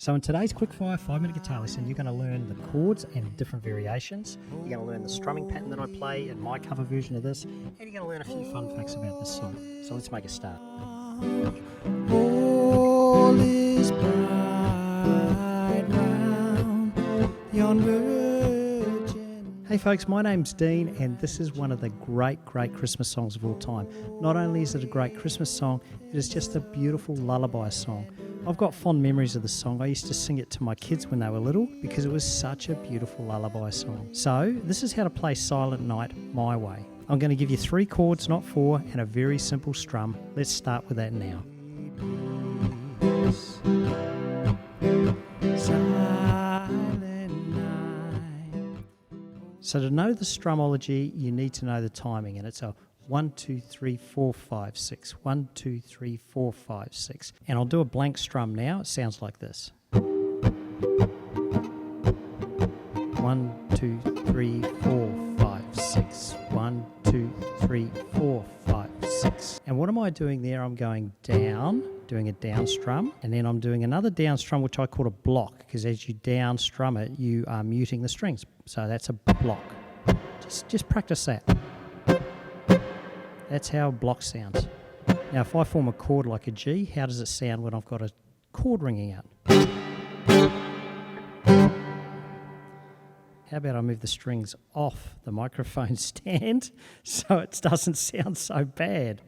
So in today's Quickfire 5-minute guitar lesson, you're going to learn the chords and different variations. You're going to learn the strumming pattern that I play in my cover version of this, and you're going to learn a few fun facts about this song. So let's make a start. All is bright round yon virgin. Hey folks, my name's Dean, and this is one of the great Christmas songs of all time. Not only is it a great Christmas song, it is just a beautiful lullaby song. I've got fond memories of the song. I used to sing it to my kids when they were little because it was such a beautiful lullaby song. So this is how to play Silent Night my way. I'm going to give you 3 chords, not 4, and a very simple strum. Let's start with that now. So to know the strumology, you need to know the timing, and it's a 1, 2, 3, 4, 5, 6. 1, 2, 3, 4, 5, 6. And I'll do a blank strum now. It sounds like this. 1, 2, 3, 4, 5, 6. 1, 2, 3, 4, 5, 6. And what am I doing there? I'm going down, doing a down strum, and then I'm doing another down strum, which I call a block, because as you down strum it, you are muting the strings. So that's a block. Just practice that. That's how a block sounds. Now, if I form a chord like a G, how does it sound when I've got a chord ringing out? How about I move the strings off the microphone stand so it doesn't sound so bad?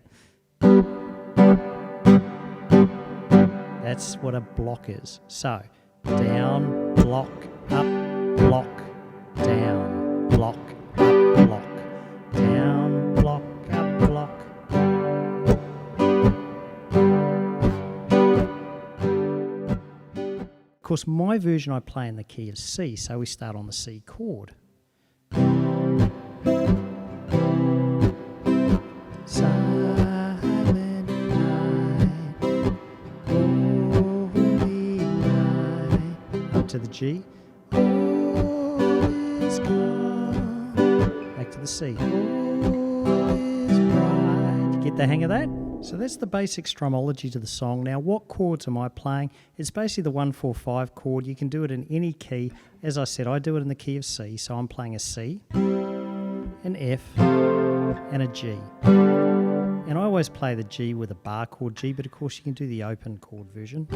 That's what a block is. So, down, block, up, block, down, block, up, block, down, block, up, block. Of course, my version I play in the key of C, so we start on the C chord. Silent night, holy night. Up to the G. All is calm. Back to the C. All is bright. You get the hang of that? So that's the basic strumology to the song. Now, what chords am I playing? It's basically the 1-4-5 chord. You can do it in any key. As I said, I do it in the key of C, so I'm playing a C, an F, and a G. And I always play the G with a bar chord G, but of course you can do the open chord version.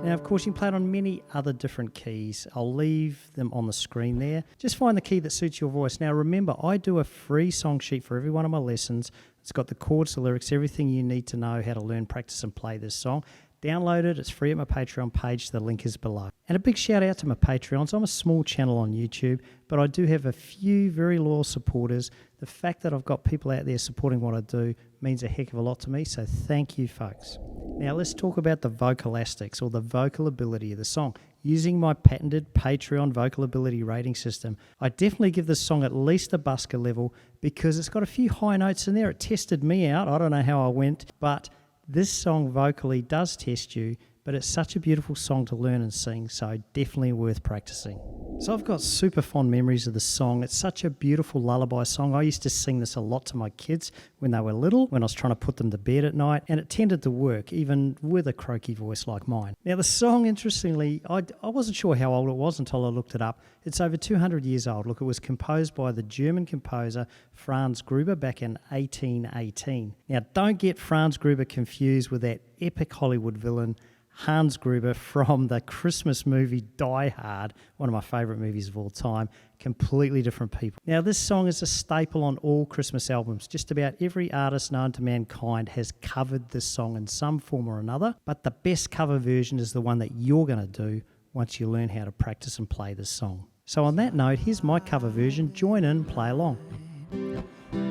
Now, of course, you can play it on many other different keys. I'll leave them on the screen there. Just find the key that suits your voice. Now, remember, I do a free song sheet for every one of my lessons. It's got the chords, the lyrics, everything you need to know how to learn, practice, and play this song. Download it. It's free at my Patreon page. The link is below. And a big shout out to my Patreons. I'm a small channel on YouTube, but I do have a few very loyal supporters. The fact that I've got people out there supporting what I do means a heck of a lot to me, so thank you, folks. Now let's talk about the vocalastics, or the vocal ability of the song. Using my patented Patreon vocal ability rating system, I definitely give this song at least a busker level because it's got a few high notes in there. It tested me out. I don't know how I went, but this song vocally does test you, but it's such a beautiful song to learn and sing, so definitely worth practicing. So I've got super fond memories of the song. It's such a beautiful lullaby song. I used to sing this a lot to my kids when they were little, when I was trying to put them to bed at night, and it tended to work, even with a croaky voice like mine. Now the song, interestingly, I wasn't sure how old it was until I looked it up. It's over 200 years old. Look, it was composed by the German composer Franz Gruber back in 1818. Now don't get Franz Gruber confused with that epic Hollywood villain Hans Gruber from the Christmas movie Die Hard, one of my favourite movies of all time. Completely different people. Now, this song is a staple on all Christmas albums. Just about every artist known to mankind has covered this song in some form or another, but the best cover version is the one that you're going to do once you learn how to practice and play this song. So on that note, here's my cover version. Join in, play along.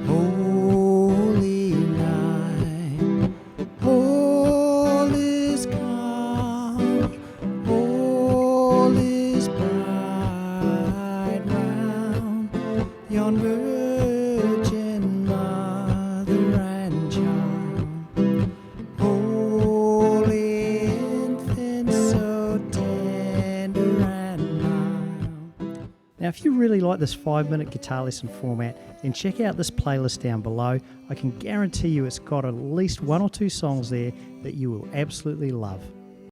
Holy night, all is calm, all is bright round yon virgin mother and child, holy infant so tender and mild. Now, if you really like this 5-minute guitar lesson format, then check out this playlist down below. I can guarantee you it's got at least 1 or 2 songs there that you will absolutely love.